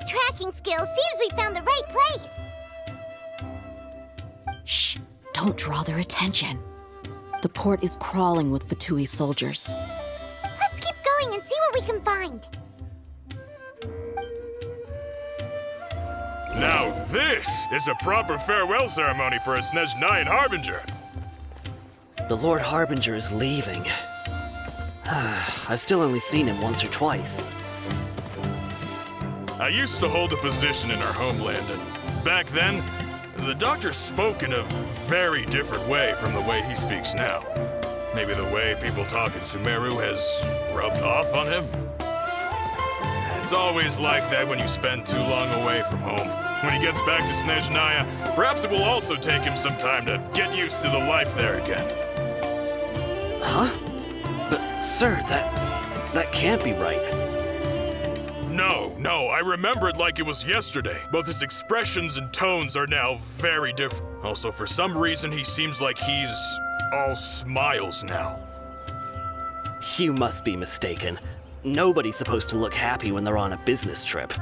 tracking skills, seems we found the right place. Shh! Don't draw their attention. The port is crawling with Fatui soldiers. Let's keep going and see what we can find. Now this is a proper farewell ceremony for a Snezhnayan Harbinger. The Lord Harbinger is leaving. I've still only seen him once or twice. I used to hold a position in our homeland, and back then, the doctor spoke in a very different way from the way he speaks now. Maybe the way people talk in Sumeru has rubbed off on him? It's always like that when you spend too long away from home. When he gets back to Snezhnaya, perhaps it will also take him some time to get used to the life there again. Huh? But, sir, that can't be right. No, I remember it like it was yesterday. Both his expressions and tones are now very different. Also, for some reason, he seems like he's all smiles now. You must be mistaken. Nobody's supposed to look happy when they're on a business trip.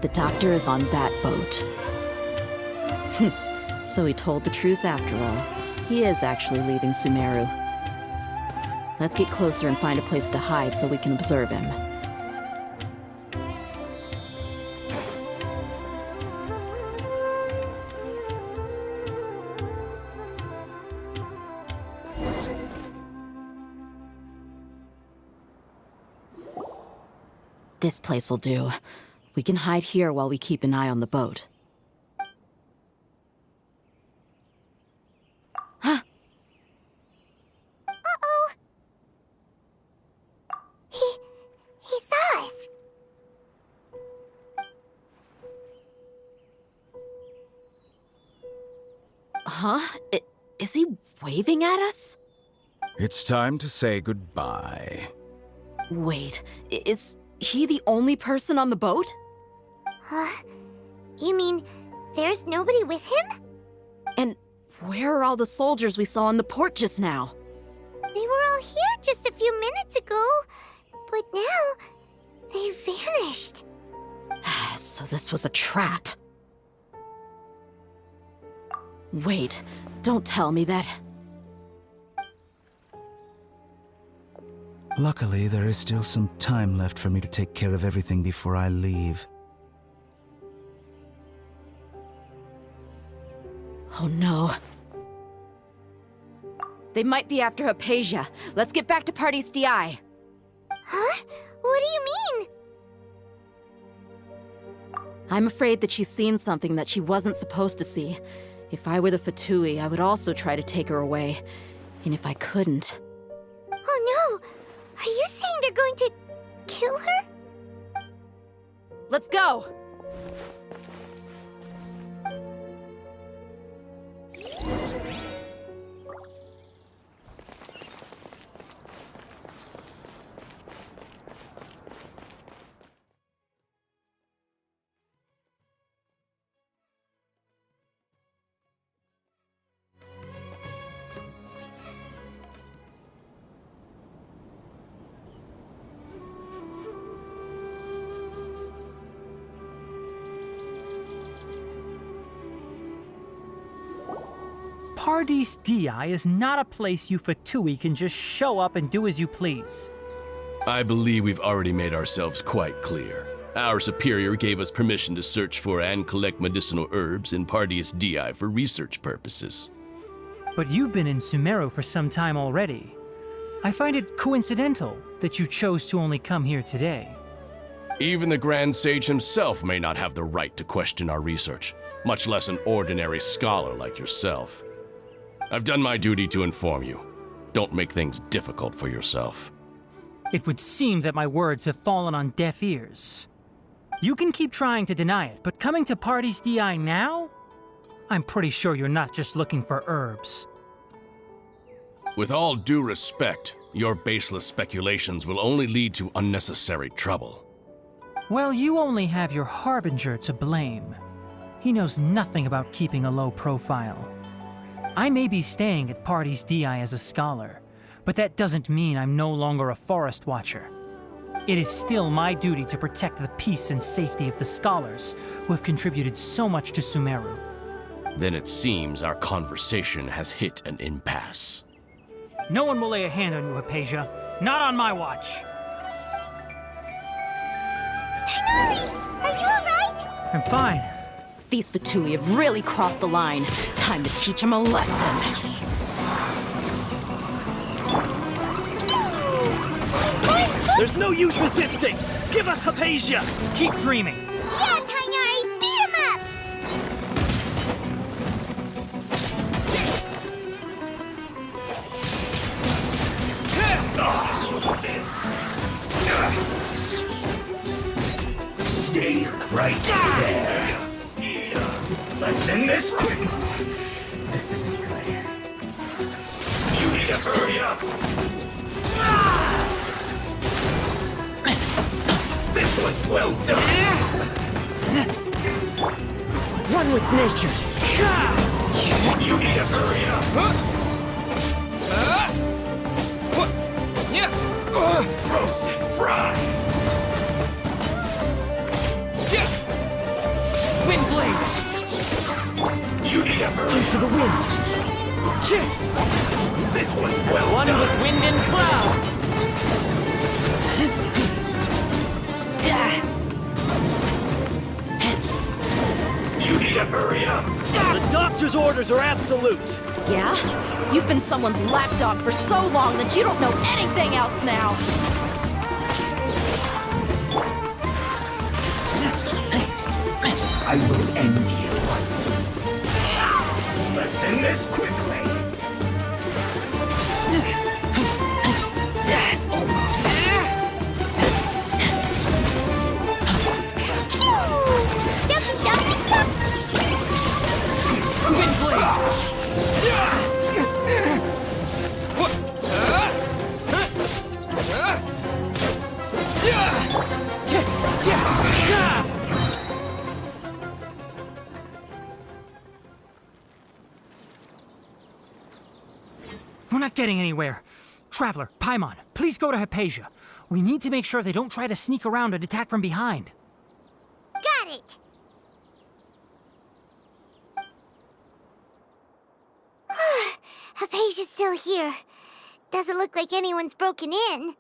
The doctor is on that boat. So he told the truth after all. He is actually leaving Sumeru. Let's get closer and find a place to hide so we can observe him. This place will do. We can hide here while we keep an eye on the boat. Huh? Uh-oh. He saw us. Huh? Is he waving at us? It's time to say goodbye. Wait, is he the only person on the boat? You mean there's nobody with him? And where are all the soldiers we saw in the port just now? They were all here just a few minutes ago, but now they vanished. So this was a trap. Wait, don't tell me that. Luckily, there is still some time left for me to take care of everything before I leave. Oh no. They might be after Hypatia. Let's get back to Party's DI. Huh? What do you mean? I'm afraid that she's seen something that she wasn't supposed to see. If I were the Fatui, I would also try to take her away. And if I couldn't... Oh no! Are you saying they're going to kill her? Let's go! Pardes Di is not a place you Fatui can just show up and do as you please. I believe we've already made ourselves quite clear. Our superior gave us permission to search for and collect medicinal herbs in Pardes Di for research purposes. But you've been in Sumeru for some time already. I find it coincidental that you chose to only come here today. Even the Grand Sage himself may not have the right to question our research, much less an ordinary scholar like yourself. I've done my duty to inform you. Don't make things difficult for yourself. It would seem that my words have fallen on deaf ears. You can keep trying to deny it, but coming to Pardes Di now? I'm pretty sure you're not just looking for herbs. With all due respect, your baseless speculations will only lead to unnecessary trouble. Well, you only have your Harbinger to blame. He knows nothing about keeping a low profile. I may be staying at Pardes Di as a scholar, But that doesn't mean I'm no longer a forest watcher. It is still my duty to protect the peace and safety of the scholars who have contributed so much to Sumeru. Then it seems our conversation has hit an impasse. No one will lay a hand on you, Hypatia. Not on my watch. Tighnari, are you alright? I'm fine. These Fatui have really crossed the line. Time to teach them a lesson. There's no use resisting! Give us Hypatia! Keep dreaming. Yeah, Tighnari, beat him up! Stay right there. Let's end this quick. This isn't good. You need to hurry up. This was well done. Run with nature. You need to hurry up. Roasted fry. Windblade. You need to hurry Into the wind. This was well One done. with wind and cloud. You need to hurry up. The doctor's orders are absolute. Yeah? You've been someone's lapdog for so long that you don't know anything else now. I will end you. Let's end this quickly. Almost. Jumpy, jumpy, jump! We're not getting anywhere. Traveler, Paimon, please go to Hypatia. We need to make sure they don't try to sneak around and attack from behind. Got it! Hypatia's still here. Doesn't look like anyone's broken in.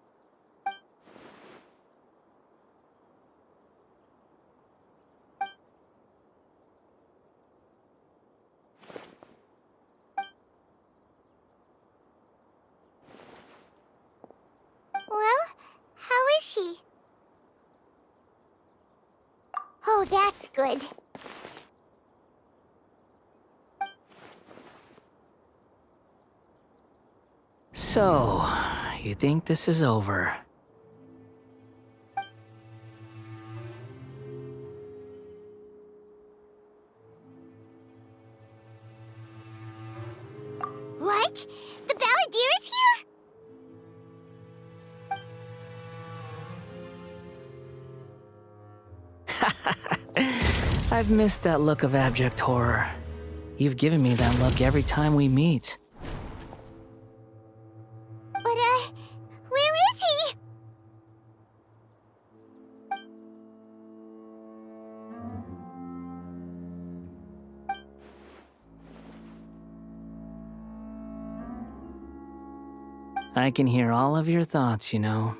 Well, how is she? Oh, that's good. So, you think this is over? What? The Balladeer is here? I've missed that look of abject horror. You've given me that look every time we meet. But, where is he? I can hear all of your thoughts, you know.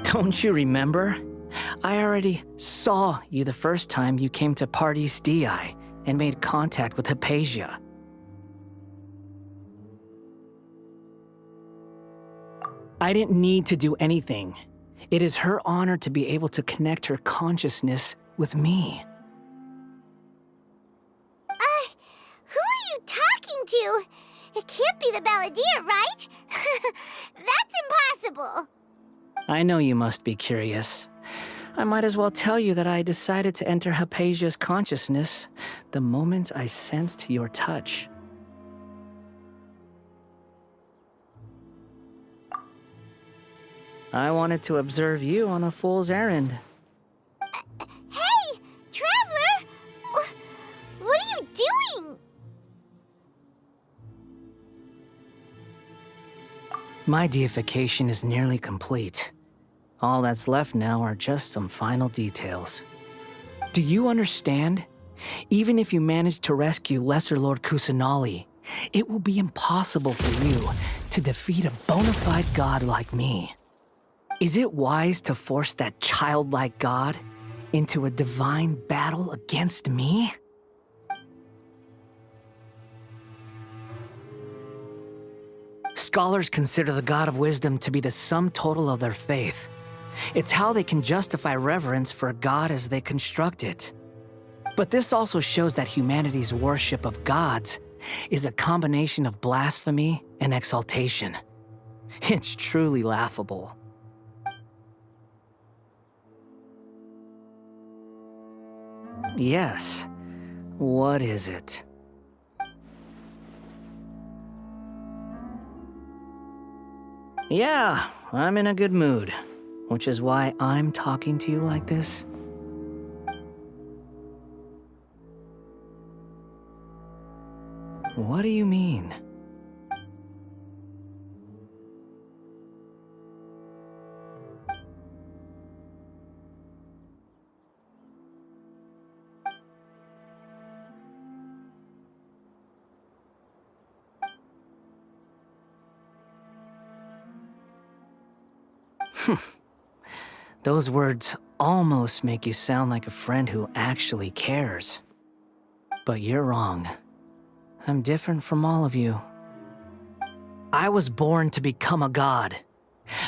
Don't you remember? I already saw you the first time you came to Parties DI and made contact with Hypatia. I didn't need to do anything. It is her honor to be able to connect her consciousness with me. Who are you talking to? It can't be the Balladeer, right? That's impossible. I know you must be curious. I might as well tell you that I decided to enter Hypatia's consciousness the moment I sensed your touch. I wanted to observe you on a fool's errand. Hey, Traveler! What are you doing? My deification is nearly complete. All that's left now are just some final details. Do you understand? Even if you manage to rescue Lesser Lord Kusanali, it will be impossible for you to defeat a bona fide god like me. Is it wise to force that childlike god into a divine battle against me? Scholars consider the God of Wisdom to be the sum total of their faith. It's how they can justify reverence for a god as they construct it. But this also shows that humanity's worship of gods is a combination of blasphemy and exaltation. It's truly laughable. Yes. What is it? Yeah, I'm in a good mood, which is why I'm talking to you like this. What do you mean? Those words almost make you sound like a friend who actually cares. But you're wrong. I'm different from all of you. I was born to become a god.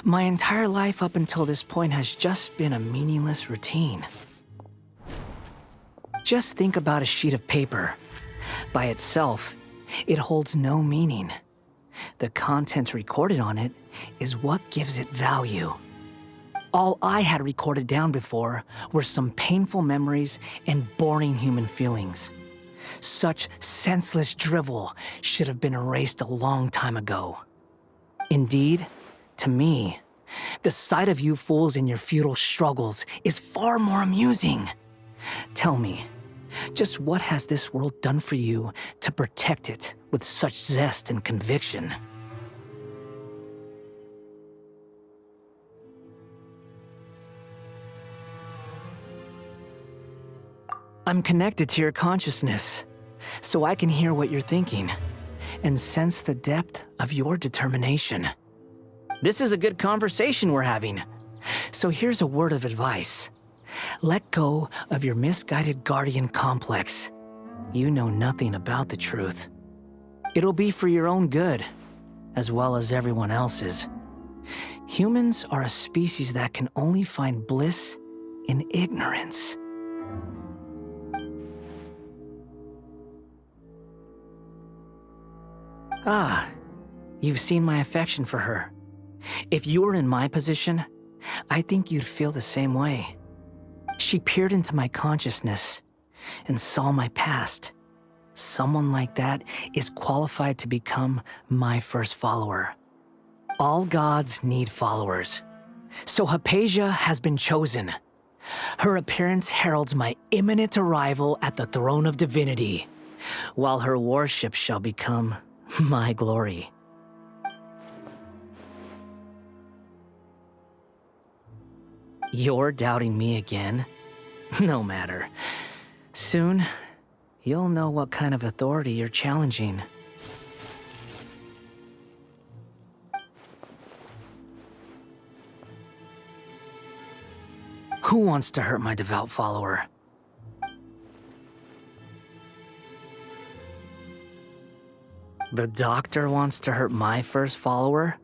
My entire life up until this point has just been a meaningless routine. Just think about a sheet of paper. By itself, it holds no meaning. The content recorded on it is what gives it value. All I had recorded down before were some painful memories and boring human feelings. Such senseless drivel should have been erased a long time ago. Indeed, to me, the sight of you fools in your futile struggles is far more amusing. Tell me, just what has this world done for you to protect it with such zest and conviction? I'm connected to your consciousness, so I can hear what you're thinking and sense the depth of your determination. This is a good conversation we're having, so here's a word of advice. Let go of your misguided guardian complex. You know nothing about the truth. It'll be for your own good, as well as everyone else's. Humans are a species that can only find bliss in ignorance. Ah, you've seen my affection for her. If you were in my position, I think you'd feel the same way. She peered into my consciousness and saw my past. Someone like that is qualified to become my first follower. All gods need followers. So Hypatia has been chosen. Her appearance heralds my imminent arrival at the throne of divinity, while her worship shall become my glory. You're doubting me again? No matter. Soon, you'll know what kind of authority you're challenging. Who wants to hurt my devout follower? The doctor wants to hurt my first follower?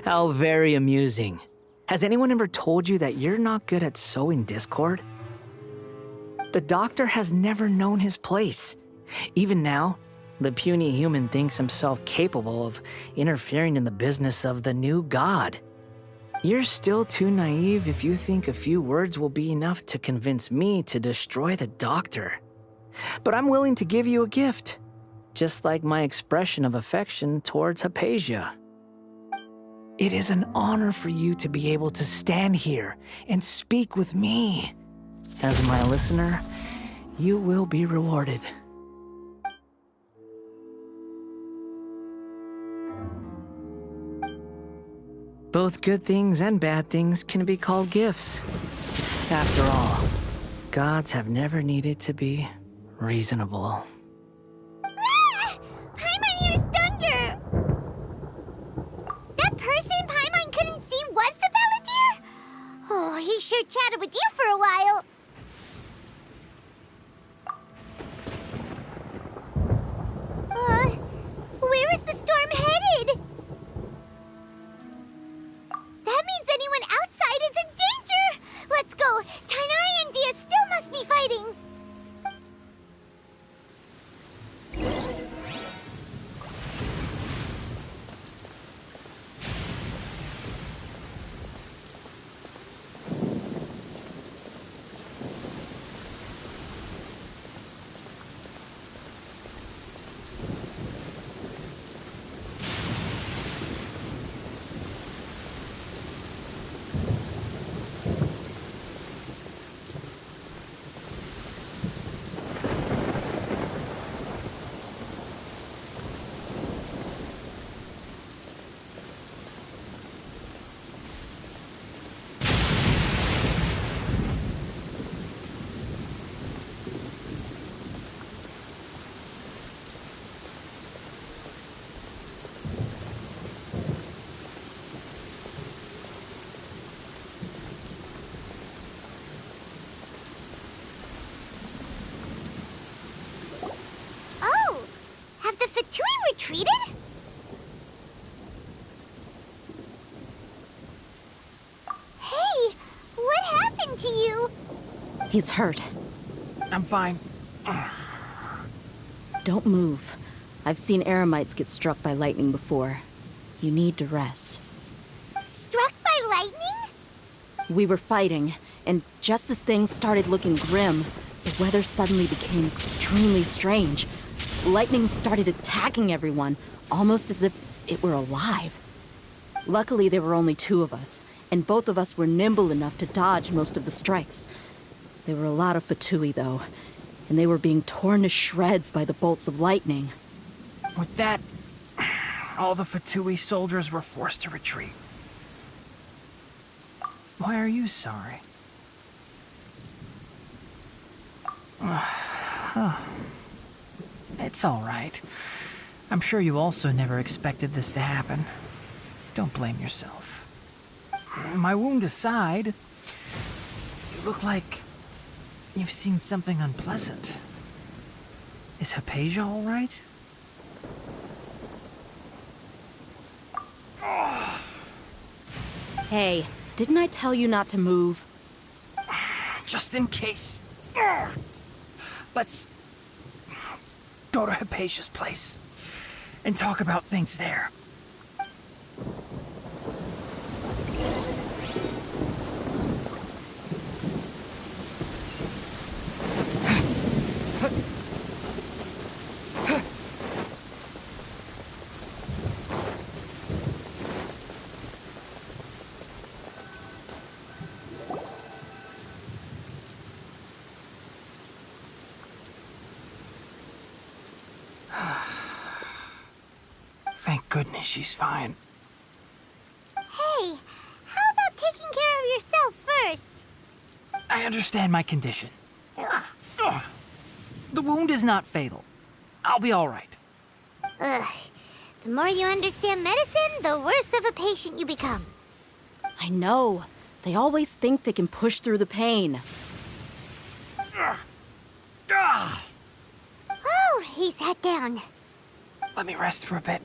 How very amusing. Has anyone ever told you that you're not good at sowing discord? The doctor has never known his place. Even now, the puny human thinks himself capable of interfering in the business of the new god. You're still too naive if you think a few words will be enough to convince me to destroy the doctor. But I'm willing to give you a gift, just like my expression of affection towards Hypatia. It is an honor for you to be able to stand here and speak with me, As my listener, you will be rewarded. Both good things and bad things can be called gifts. After all, gods have never needed to be reasonable. Ah! Paimon hears thunder! That person Paimon couldn't see was the Balladeer? Oh, he sure chatted with you for a while. Where is the storm headed? That means anyone outside is in danger! Let's go! Tainari and Dia still must be fighting! Oh! Have the Fatui retreated? Hey! What happened to you? He's hurt. I'm fine. Don't move. I've seen eremites get struck by lightning before. You need to rest. Struck by lightning? We were fighting, and just as things started looking grim, the weather suddenly became extremely strange. Lightning started attacking everyone, almost as if it were alive. Luckily, there were only two of us, and both of us were nimble enough to dodge most of the strikes. There were a lot of Fatui, though, and they were being torn to shreds by the bolts of lightning. With that, all the Fatui soldiers were forced to retreat. Why are you sorry? It's all right. I'm sure you also never expected this to happen. Don't blame yourself. My wound aside, you look like you've seen something unpleasant. Is Hypatia all right? Hey, didn't I tell you not to move? Just in case. Let's go to Hypatia's place and talk about things there. Thank goodness she's fine. Hey, how about taking care of yourself first? I understand my condition. Ugh. The wound is not fatal. I'll be all right. Ugh. The more you understand medicine, the worse of a patient you become. I know. They always think they can push through the pain. Oh, he sat down. Let me rest for a bit.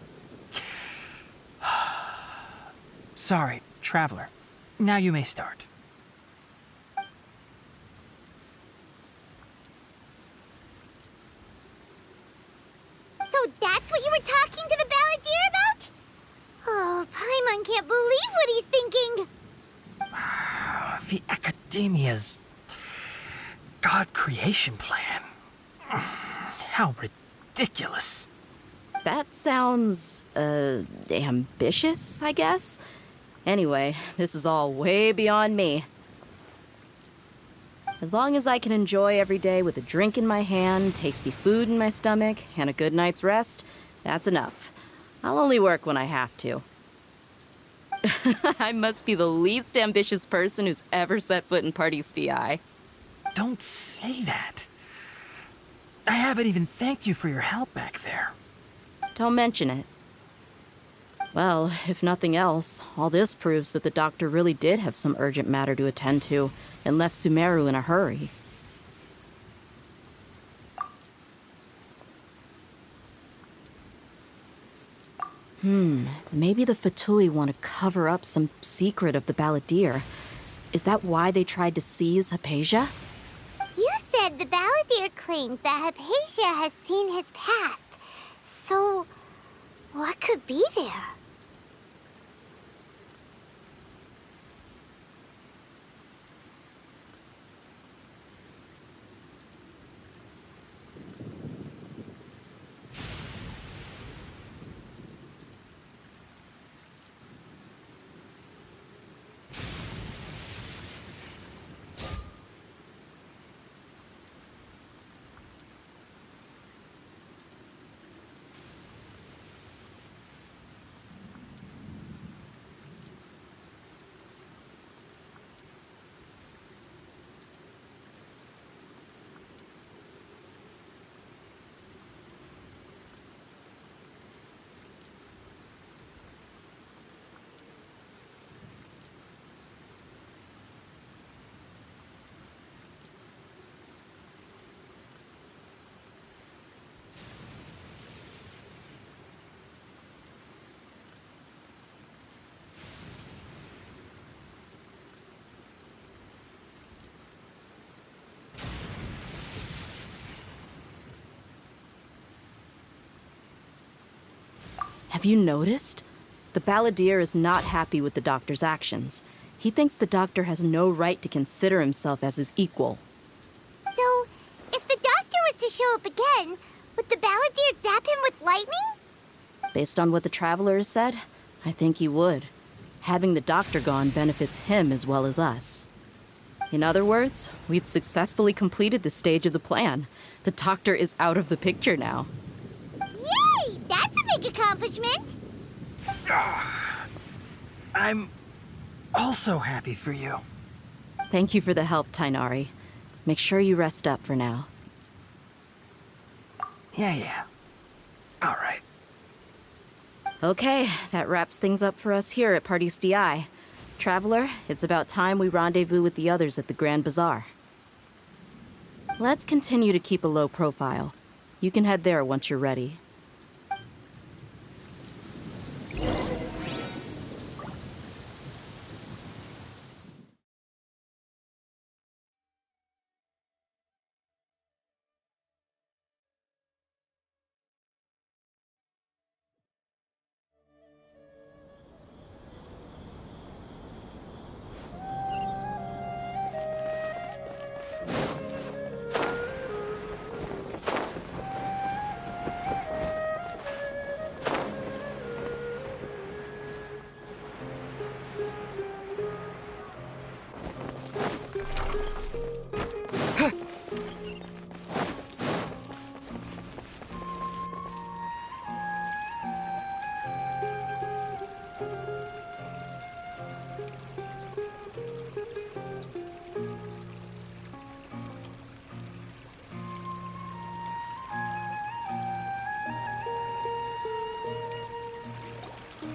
Sorry, traveler. Now you may start. So that's what you were talking to the Balladeer about? Oh, Paimon can't believe what he's thinking. The Academia's God creation plan. How ridiculous. That sounds, ambitious, I guess? Anyway, this is all way beyond me. As long as I can enjoy every day with a drink in my hand, tasty food in my stomach, and a good night's rest, that's enough. I'll only work when I have to. I must be the least ambitious person who's ever set foot in Party's DI. Don't say that. I haven't even thanked you for your help back there. Don't mention it. Well, if nothing else, all this proves that the doctor really did have some urgent matter to attend to and left Sumeru in a hurry. Maybe the Fatui want to cover up some secret of the Balladeer. Is that why they tried to seize Hypatia? You said the Balladeer claimed that Hypatia has seen his past. So, what could be there? Have you noticed? The Balladeer is not happy with the doctor's actions. He thinks the doctor has no right to consider himself as his equal. So, if the doctor was to show up again, would the Balladeer zap him with lightning? Based on what the Traveler has said, I think he would. Having the doctor gone benefits him as well as us. In other words, we've successfully completed this stage of the plan. The doctor is out of the picture now. Yay! That's a big accomplishment! I'm also happy for you. Thank you for the help, Tainari. Make sure you rest up for now. Yeah. All right. Okay, that wraps things up for us here at Party's DI. Traveler, it's about time we rendezvous with the others at the Grand Bazaar. Let's continue to keep a low profile. You can head there once you're ready.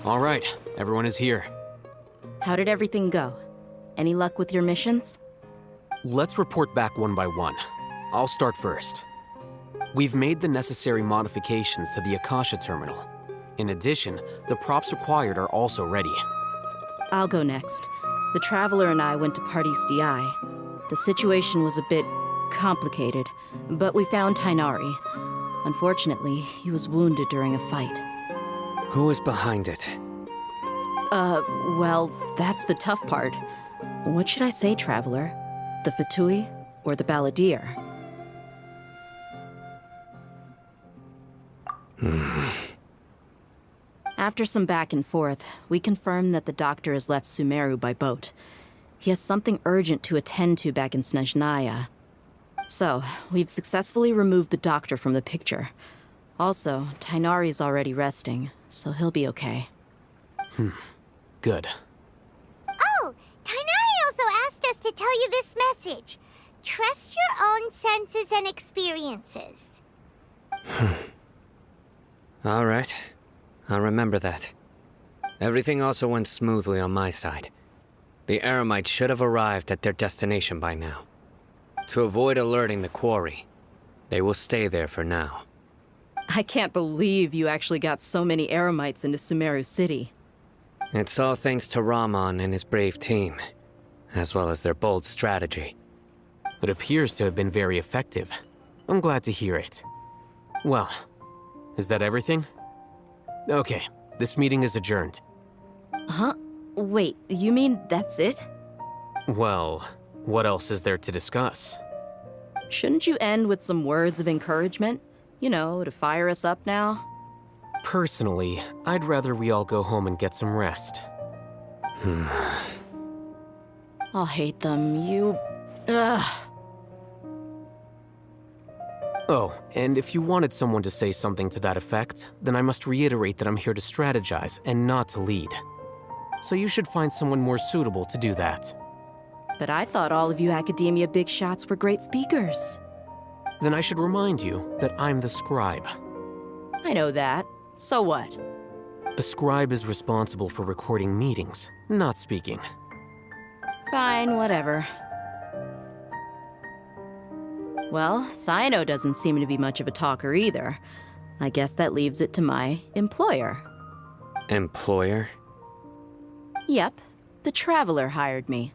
All right, everyone is here. How did everything go? Any luck with your missions? Let's report back one by one. I'll start first. We've made the necessary modifications to the Akasha terminal. In addition, the props required are also ready. I'll go next. The Traveler and I went to Party's DI. The situation was a bit complicated, but we found Tainari. Unfortunately, he was wounded during a fight. Who is behind it? Well, that's the tough part. What should I say, Traveler? The Fatui or the Balladeer? After some back and forth, we confirmed that the doctor has left Sumeru by boat. He has something urgent to attend to back in Snezhnaya. So, we've successfully removed the doctor from the picture. Also, Tainari's already resting, so he'll be okay. Good. Oh, Tainari also asked us to tell you this message. Trust your own senses and experiences. All right. I'll remember that. Everything also went smoothly on my side. The Eremites should have arrived at their destination by now. To avoid alerting the quarry, they will stay there for now. I can't believe you actually got so many Eremites into Sumeru City. It's all thanks to Rahman and his brave team, as well as their bold strategy. It appears to have been very effective. I'm glad to hear it. Well, is that everything? Okay, this meeting is adjourned. Huh? Wait, you mean that's it? Well, what else is there to discuss? Shouldn't you end with some words of encouragement? You know, to fire us up now? Personally, I'd rather we all go home and get some rest. I'll hate them, Ugh. Oh, and if you wanted someone to say something to that effect, then I must reiterate that I'm here to strategize and not to lead. So you should find someone more suitable to do that. But I thought all of you academia big shots were great speakers. Then I should remind you that I'm the scribe. I know that. So what? A scribe is responsible for recording meetings, not speaking. Fine, whatever. Well, Cyno doesn't seem to be much of a talker either. I guess that leaves it to my employer. Employer? Yep, the Traveler hired me.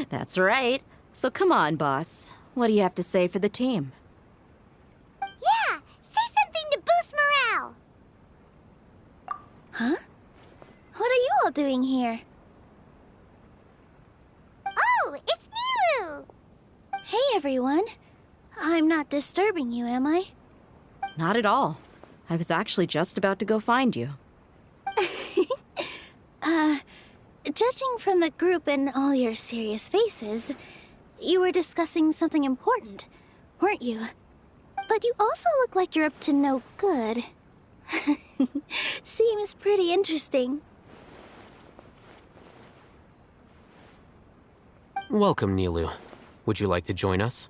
That's right. So come on, boss. What do you have to say for the team? Yeah, say something to boost morale. Huh? What are you all doing here? Oh, it's Nilu! Hey, everyone. I'm not disturbing you, am I? Not at all. I was actually just about to go find you. Judging from the group and all your serious faces, you were discussing something important, weren't you? But you also look like you're up to no good. Seems pretty interesting. Welcome, Nilu. Would you like to join us?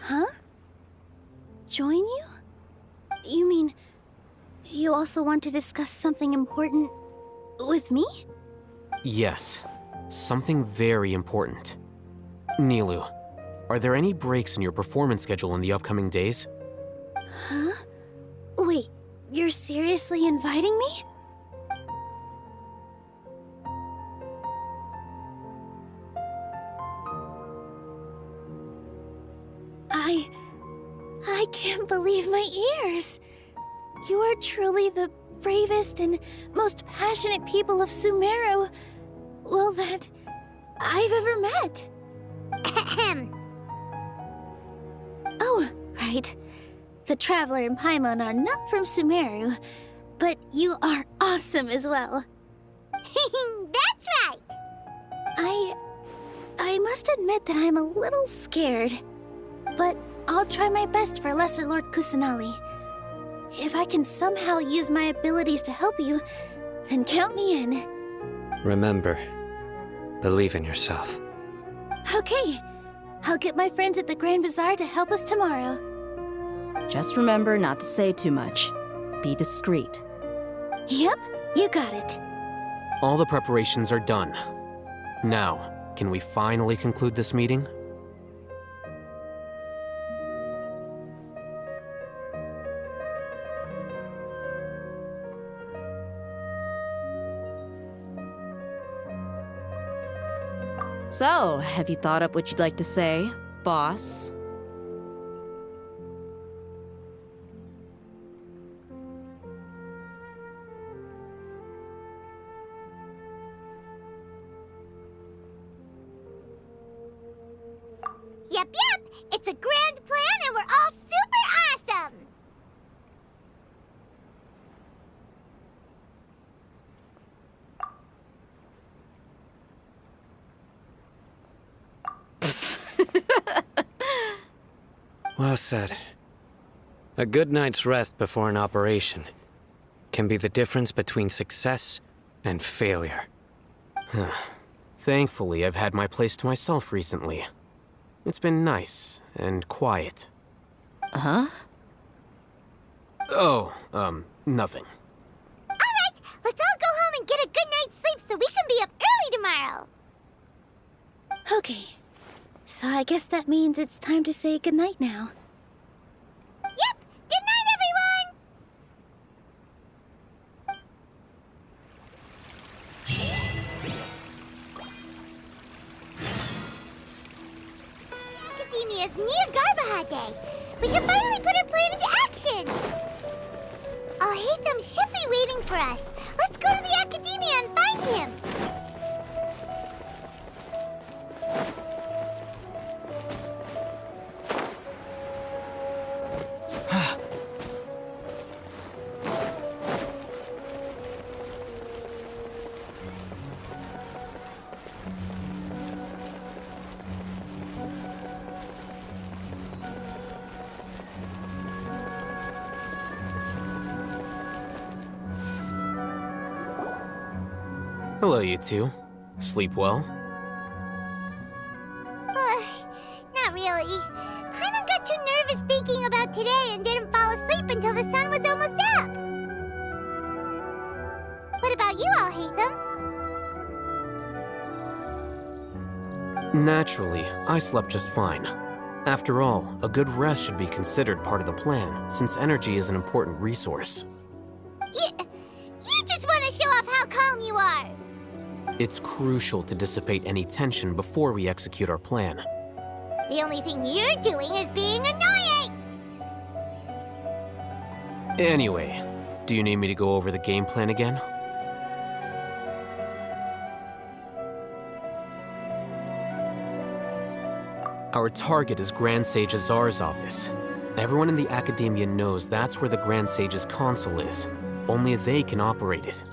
Huh? Join you? You mean, you also want to discuss something important with me? Yes, something very important. Nilu, are there any breaks in your performance schedule in the upcoming days? Huh? Wait, you're seriously inviting me? I can't believe my ears. You are truly the bravest and most passionate people of Sumeru, well, that I've ever met. Oh, right. The Traveler and Paimon are not from Sumeru, but you are awesome as well. That's right. I must admit that I'm a little scared, but I'll try my best for Lesser Lord Kusanali. If I can somehow use my abilities to help you, then count me in. Remember, believe in yourself. Okay, I'll get my friends at the Grand Bazaar to help us tomorrow. Just remember not to say too much. Be discreet. Yep, you got it. All the preparations are done. Now, can we finally conclude this meeting? So, have you thought up what you'd like to say, boss? Yep, it's a grand plan and we're all super awesome! Well said. A good night's rest before an operation can be the difference between success and failure. Thankfully, I've had my place to myself recently. It's been nice and quiet. Huh? Oh, nothing. Alright, let's all go home and get a good night's sleep so we can be up early tomorrow. Okay, so I guess that means it's time to say goodnight now. Yep, good night, everyone! Academia's Neogarbaha Day. We can finally put our plan into action. Al-Haytham should be waiting for us. Let's go to the Academia and find him. Hello, you two. Sleep well? Not really. Paimon got too nervous thinking about today and didn't fall asleep until the sun was almost up. What about you, Al-Haytham? Naturally, I slept just fine. After all, a good rest should be considered part of the plan, since energy is an important resource. You just want to show off how calm you are. It's crucial to dissipate any tension before we execute our plan. The only thing you're doing is being annoying. Anyway, do you need me to go over the game plan again? Our target is Grand Sage Azar's office. Everyone in the Academia knows that's where the Grand Sage's console is. Only they can operate it.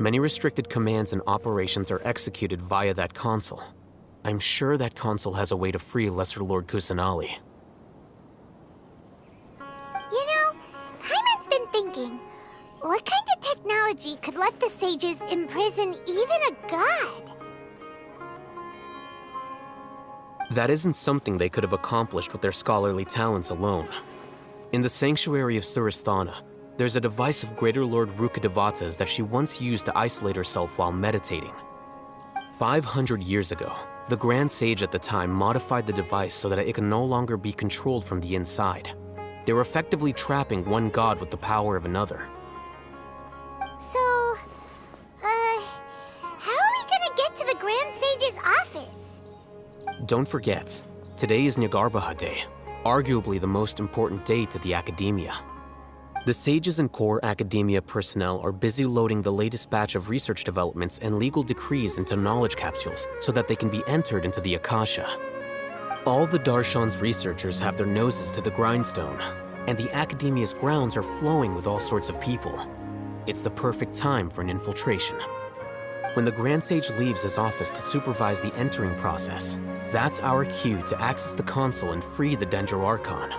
Many restricted commands and operations are executed via that console. I'm sure that console has a way to free Lesser Lord Kusanali. You know, Paimon's been thinking, what kind of technology could let the sages imprison even a god? That isn't something they could have accomplished with their scholarly talents alone. In the Sanctuary of Surasthana, there's a device of Greater Lord Rukkhadevata's that she once used to isolate herself while meditating. 500 years ago, the Grand Sage at the time modified the device so that it could no longer be controlled from the inside. They were effectively trapping one god with the power of another. So, how are we gonna get to the Grand Sage's office? Don't forget, today is Neogarbaha Day, arguably the most important day to the Academia. The sages and core Academia personnel are busy loading the latest batch of research developments and legal decrees into knowledge capsules so that they can be entered into the Akasha. All the Darshan's researchers have their noses to the grindstone, and the Academia's grounds are flowing with all sorts of people. It's the perfect time for an infiltration. When the Grand Sage leaves his office to supervise the entering process, that's our cue to access the console and free the Dendro Archon.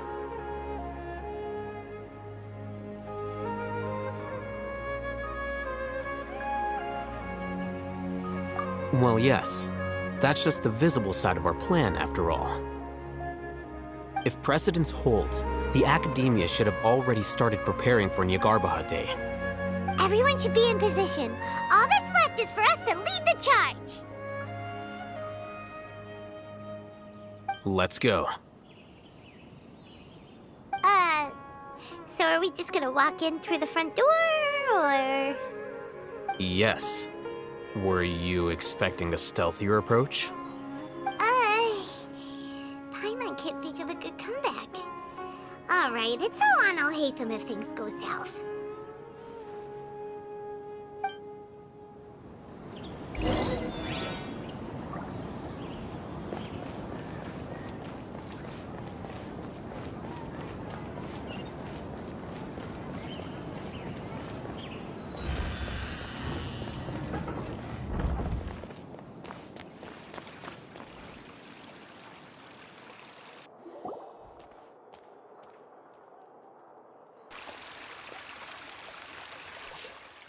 Well, yes. That's just the visible side of our plan, after all. If precedence holds, the Academia should have already started preparing for Neogarbaha Day. Everyone should be in position. All that's left is for us to lead the charge. Let's go. So are we just gonna walk in through the front door, or...? Yes. Were you expecting a stealthier approach? Paimon can't think of a good comeback. Alright, it's all on Al-Haytham if things go south.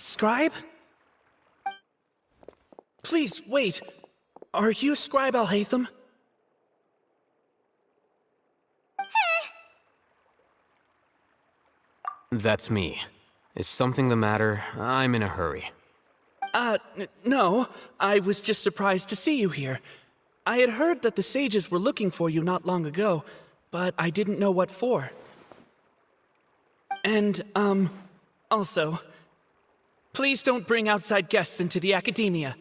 Scribe? Please, wait. Are you Scribe Alhaitham? That's me. Is something the matter? I'm in a hurry. No. I was just surprised to see you here. I had heard that the sages were looking for you not long ago, but I didn't know what for. And, also, please don't bring outside guests into the academia.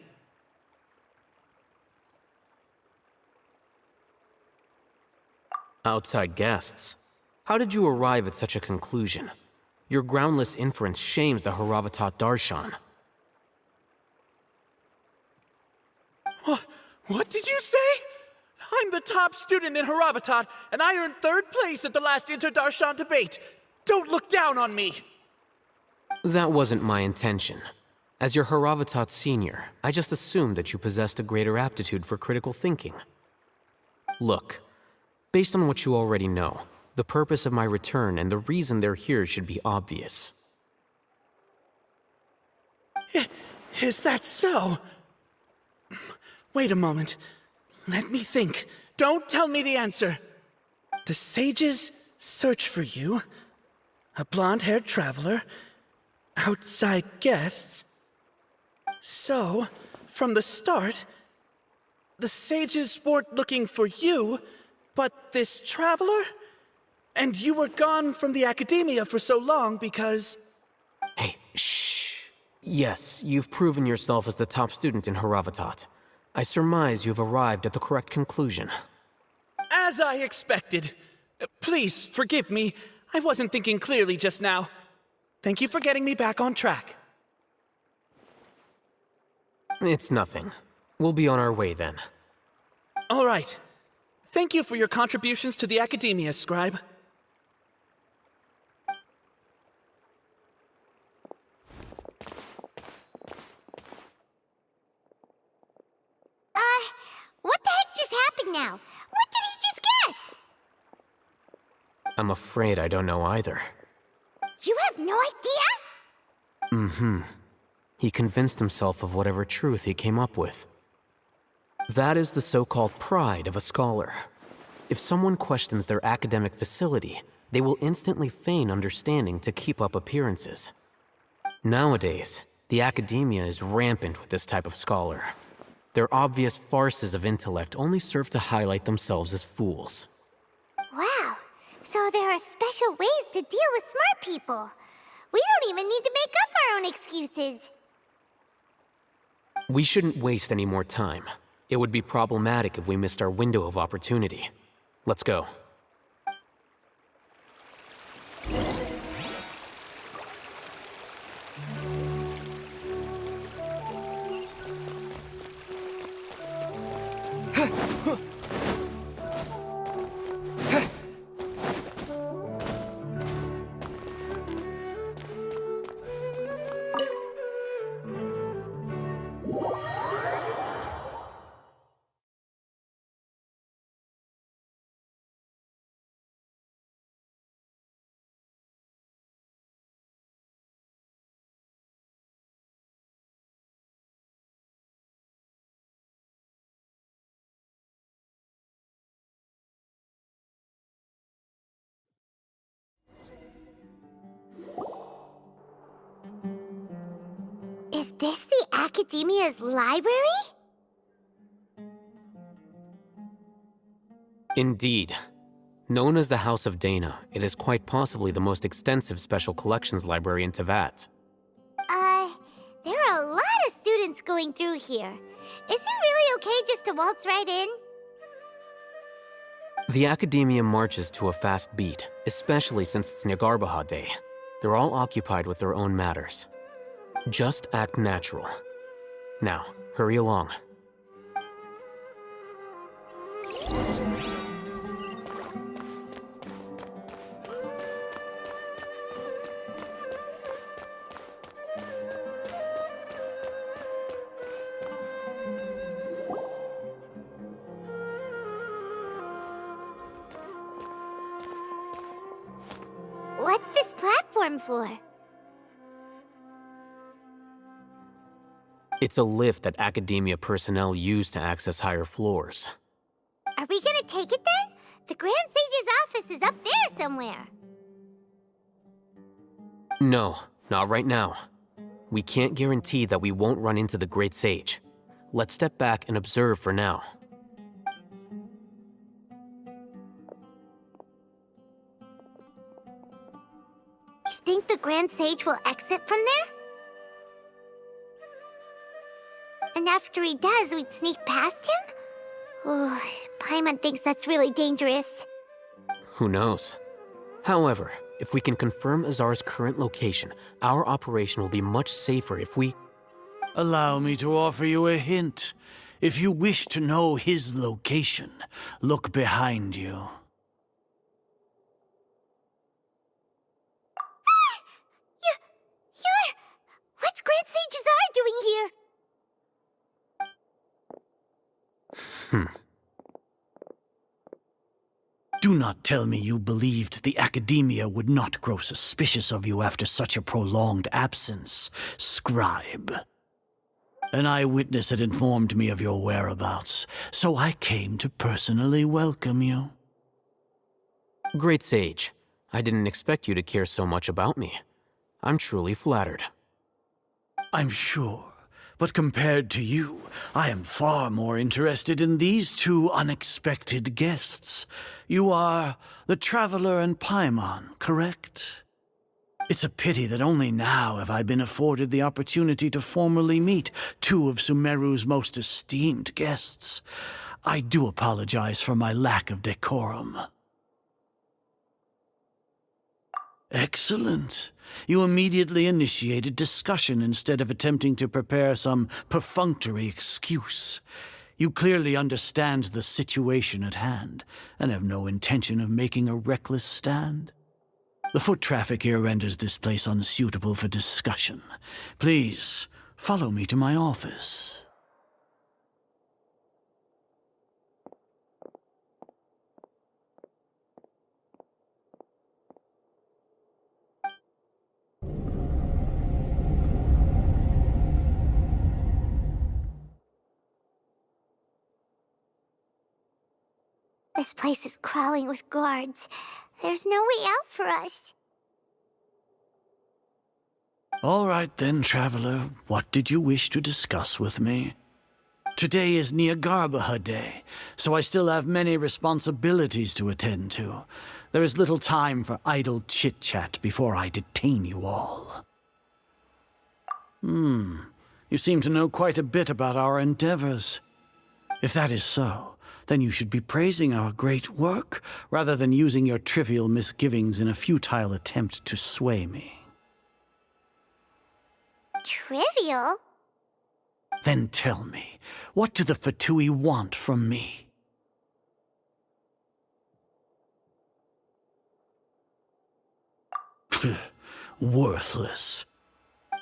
Outside guests? How did you arrive at such a conclusion? Your groundless inference shames the Haravatat Darshan. What did you say? I'm the top student in Haravatat, and I earned 3rd place at the last Inter-Darshan debate. Don't look down on me! That wasn't my intention. As your Haravatat senior, I just assumed that you possessed a greater aptitude for critical thinking. Look, based on what you already know, the purpose of my return and the reason they're here should be obvious. Is that so? Wait a moment. Let me think. Don't tell me the answer. The sages search for you. A blonde-haired traveler. Outside guests. So, from the start, the sages weren't looking for you, but this traveler? And you were gone from the academia for so long because... Hey, shh. Yes, you've proven yourself as the top student in Haravatat. I surmise you've arrived at the correct conclusion. As I expected. Please, forgive me. I wasn't thinking clearly just now. Thank you for getting me back on track. It's nothing. We'll be on our way then. All right. Thank you for your contributions to the academia, Scribe. What the heck just happened now? What did he just guess? I'm afraid I don't know either. You have no idea? Mm-hmm. He convinced himself of whatever truth he came up with. That is the so-called pride of a scholar. If someone questions their academic facility, they will instantly feign understanding to keep up appearances. Nowadays, the academia is rampant with this type of scholar. Their obvious farces of intellect only serve to highlight themselves as fools. Wow, so there are special ways to deal with smart people. We don't even need to make up our own excuses. We shouldn't waste any more time. It would be problematic if we missed our window of opportunity. Let's go. Is this the Academia's library? Indeed. Known as the House of Dana, it is quite possibly the most extensive special collections library in Teyvat. There are a lot of students going through here. Is it really okay just to waltz right in? The Academia marches to a fast beat, especially since it's Nyagarbaha Day. They're all occupied with their own matters. Just act natural. Now, hurry along. What's this platform for? It's a lift that Academia personnel use to access higher floors. Are we gonna take it then? The Grand Sage's office is up there somewhere. No, not right now. We can't guarantee that we won't run into the Great Sage. Let's step back and observe for now. You think the Grand Sage will exit from there? And after he does, we'd sneak past him? Oh, Paimon thinks that's really dangerous. Who knows? However, if we can confirm Azar's current location, our operation will be much safer if we... Allow me to offer you a hint. If you wish to know his location, look behind you. What's Grand Sage Azar doing here? Do not tell me you believed the Academia would not grow suspicious of you after such a prolonged absence, scribe. An eyewitness had informed me of your whereabouts, so I came to personally welcome you. Great Sage, I didn't expect you to care so much about me. I'm truly flattered. I'm sure, but compared to you, I am far more interested in these two unexpected guests. You are the Traveler and Paimon, correct? It's a pity that only now have I been afforded the opportunity to formally meet two of Sumeru's most esteemed guests. I do apologize for my lack of decorum. Excellent. You immediately initiated discussion instead of attempting to prepare some perfunctory excuse. You clearly understand the situation at hand, and have no intention of making a reckless stand. The foot traffic here renders this place unsuitable for discussion. Please, follow me to my office. This place is crawling with guards. There's no way out for us. All right then, Traveler. What did you wish to discuss with me? Today is Niagarbaha Day, so I still have many responsibilities to attend to. There is little time for idle chit-chat before I detain you all. You seem to know quite a bit about our endeavors. If that is so, then you should be praising our great work, rather than using your trivial misgivings in a futile attempt to sway me. Trivial? Then tell me, what do the Fatui want from me? Worthless.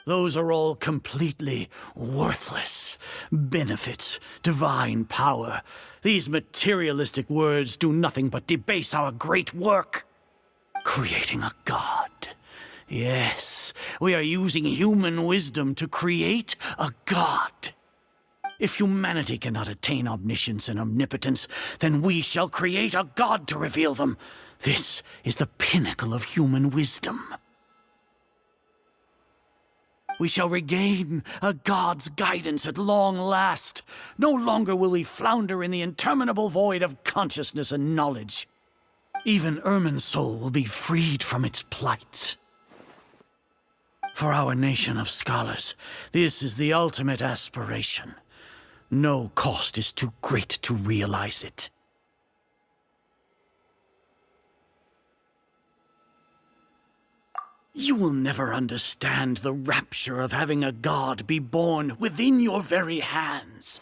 Those are all completely worthless. Benefits, divine power. These materialistic words do nothing but debase our great work. Creating a god. Yes, we are using human wisdom to create a god. If humanity cannot attain omniscience and omnipotence, then we shall create a god to reveal them. This is the pinnacle of human wisdom. We shall regain a god's guidance at long last. No longer will we flounder in the interminable void of consciousness and knowledge. Even Ermin's soul will be freed from its plight. For our nation of scholars, this is the ultimate aspiration. No cost is too great to realize it. You will never understand the rapture of having a god be born within your very hands.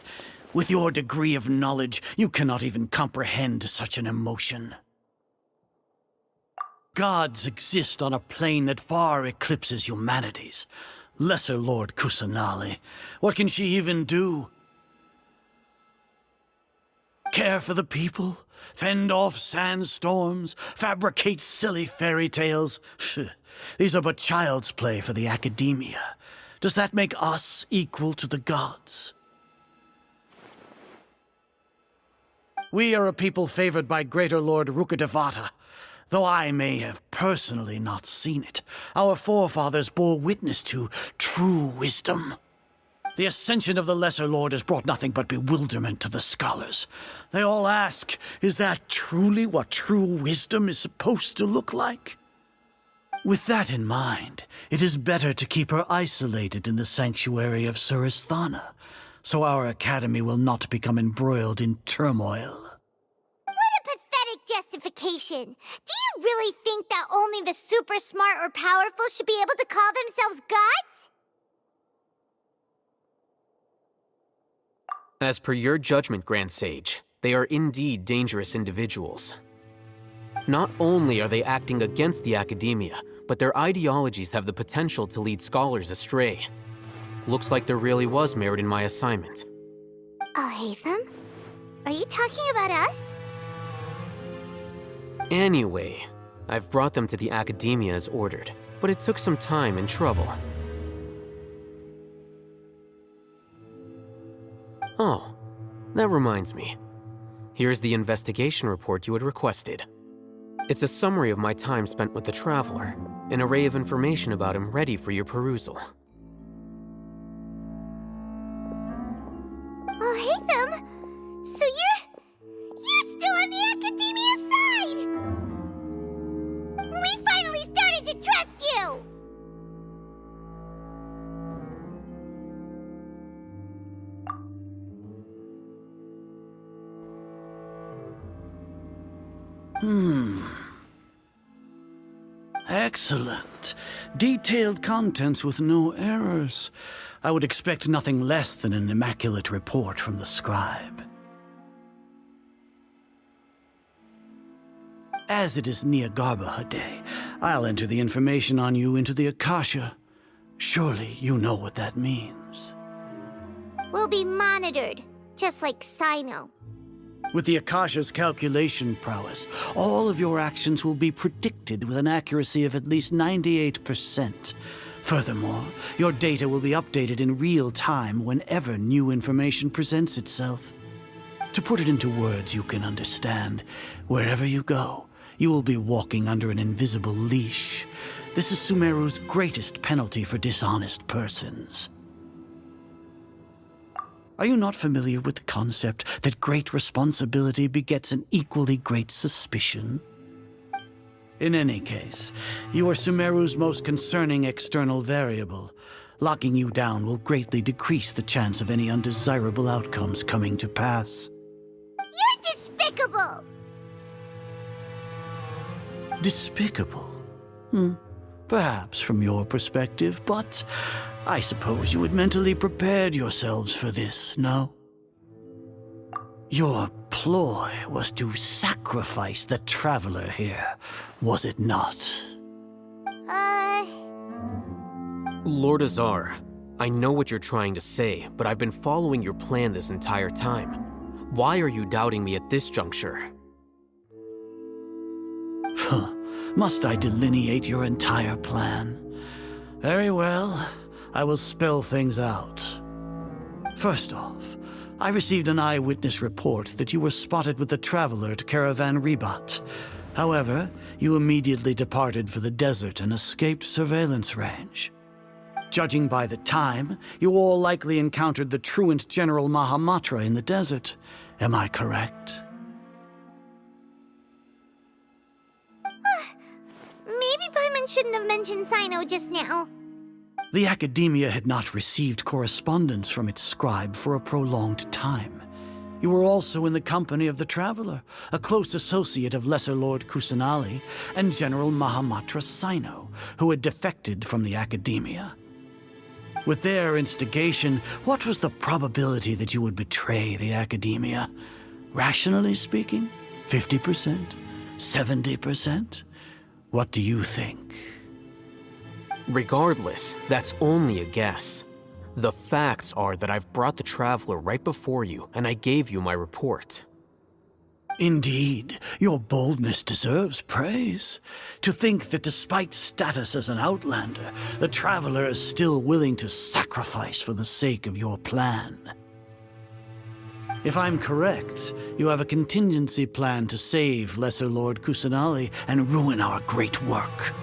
With your degree of knowledge, you cannot even comprehend such an emotion. Gods exist on a plane that far eclipses humanity's. Lesser Lord Kusanali, what can she even do? Care for the people? Fend off sandstorms? Fabricate silly fairy tales? These are but child's play for the Academia. Does that make us equal to the gods? We are a people favored by Greater Lord Rukkhadevata. Though I may have personally not seen it, our forefathers bore witness to true wisdom. The ascension of the Lesser Lord has brought nothing but bewilderment to the scholars. They all ask, is that truly what true wisdom is supposed to look like? With that in mind, it is better to keep her isolated in the sanctuary of Suristhana, so our academy will not become embroiled in turmoil. Justification. Do you really think that only the super smart or powerful should be able to call themselves gods? As per your judgment, Grand Sage, they are indeed dangerous individuals. Not only are they acting against the academia, but their ideologies have the potential to lead scholars astray. Looks like there really was merit in my assignment. Hatham? Are you talking about us? Anyway, I've brought them to the academia as ordered, but it took some time and trouble. Oh, that reminds me. Here's the investigation report you had requested. It's a summary of my time spent with the Traveler, an array of information about him ready for your perusal. Hatham? So you're still on the academia side! We finally started to trust you! Excellent. Detailed contents with no errors. I would expect nothing less than an immaculate report from the scribe. As it is Niagarbha Day, I'll enter the information on you into the Akasha. Surely you know what that means. We'll be monitored, just like Sino. With the Akasha's calculation prowess, all of your actions will be predicted with an accuracy of at least 98%. Furthermore, your data will be updated in real time whenever new information presents itself. To put it into words you can understand, wherever you go, you will be walking under an invisible leash. This is Sumeru's greatest penalty for dishonest persons. Are you not familiar with the concept that great responsibility begets an equally great suspicion? In any case, you are Sumeru's most concerning external variable. Locking you down will greatly decrease the chance of any undesirable outcomes coming to pass. You're despicable! Despicable? Perhaps from your perspective, but I suppose you had mentally prepared yourselves for this, no? Your ploy was to sacrifice the Traveler here, was it not? Lord Azar, I know what you're trying to say, but I've been following your plan this entire time. Why are you doubting me at this juncture? Must I delineate your entire plan? Very well. I will spell things out. First off, I received an eyewitness report that you were spotted with the Traveler at Caravan Ribat. However, you immediately departed for the desert and escaped surveillance range. Judging by the time, you all likely encountered the truant General Mahamatra in the desert. Am I correct? Maybe Paimon shouldn't have mentioned Sino just now. The Academia had not received correspondence from its scribe for a prolonged time. You were also in the company of the Traveler, a close associate of Lesser Lord Kusanali and General Mahamatra Sino, who had defected from the Academia. With their instigation, what was the probability that you would betray the Academia? Rationally speaking, 50%? 70%? What do you think? Regardless, that's only a guess. The facts are that I've brought the Traveler right before you, and I gave you my report. Indeed, your boldness deserves praise. To think that despite status as an outlander, the Traveler is still willing to sacrifice for the sake of your plan. If I'm correct, you have a contingency plan to save Lesser Lord Kusanali and ruin our great work.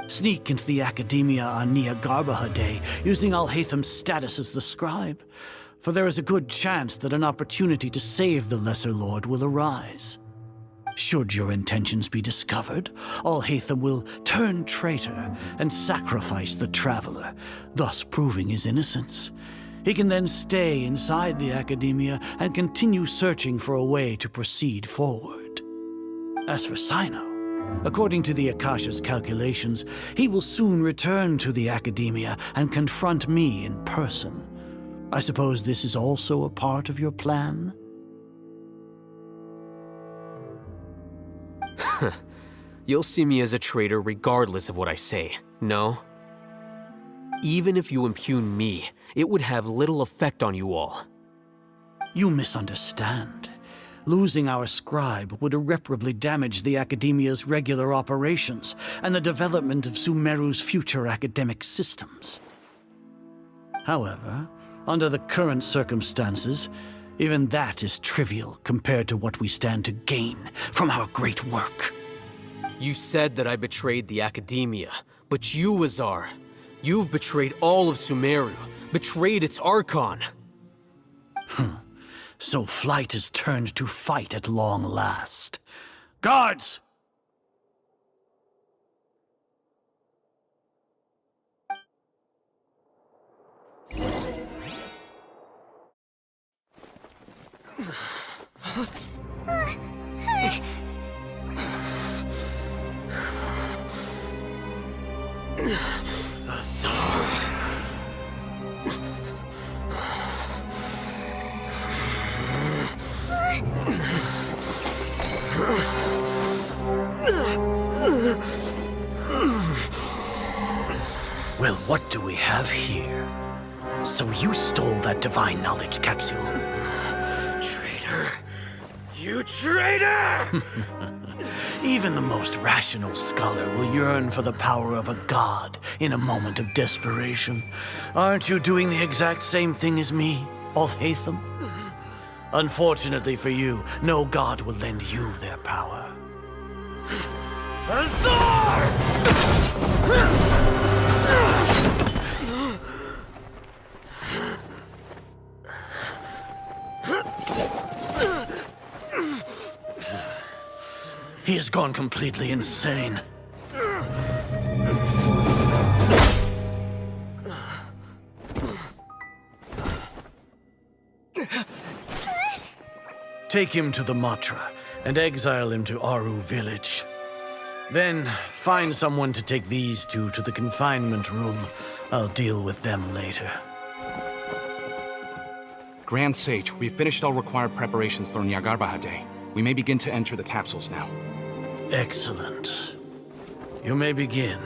Sneak into the Academia on Nia Garbaha Day, using Alhaitham's status as the scribe, for there is a good chance that an opportunity to save the Lesser Lord will arise. Should your intentions be discovered, Alhaitham will turn traitor and sacrifice the Traveler, thus proving his innocence. He can then stay inside the Academia and continue searching for a way to proceed forward. As for Sino, according to the Akasha's calculations, he will soon return to the Academia and confront me in person. I suppose this is also a part of your plan? You'll see me as a traitor regardless of what I say, no? Even if you impugn me, it would have little effect on you all. You misunderstand. Losing our scribe would irreparably damage the Academia's regular operations and the development of Sumeru's future academic systems. However, under the current circumstances, even that is trivial compared to what we stand to gain from our great work. You said that I betrayed the Academia, but you, Azar, you've betrayed all of Sumeru, betrayed its archon. So flight has turned to fight at long last. Guards! Well, what do we have here? So you stole that divine knowledge capsule? Traitor! You traitor! Even the most rational scholar will yearn for the power of a god in a moment of desperation. Aren't you doing the exact same thing as me, Alhaitham? Unfortunately for you, no god will lend you their power. Azar! He has gone completely insane. Take him to the Matra and exile him to Aru village. Then find someone to take these two to the confinement room. I'll deal with them later. Grand Sage, we've finished all required preparations for Nyagarbha Day. We may begin to enter the capsules now. Excellent. You may begin.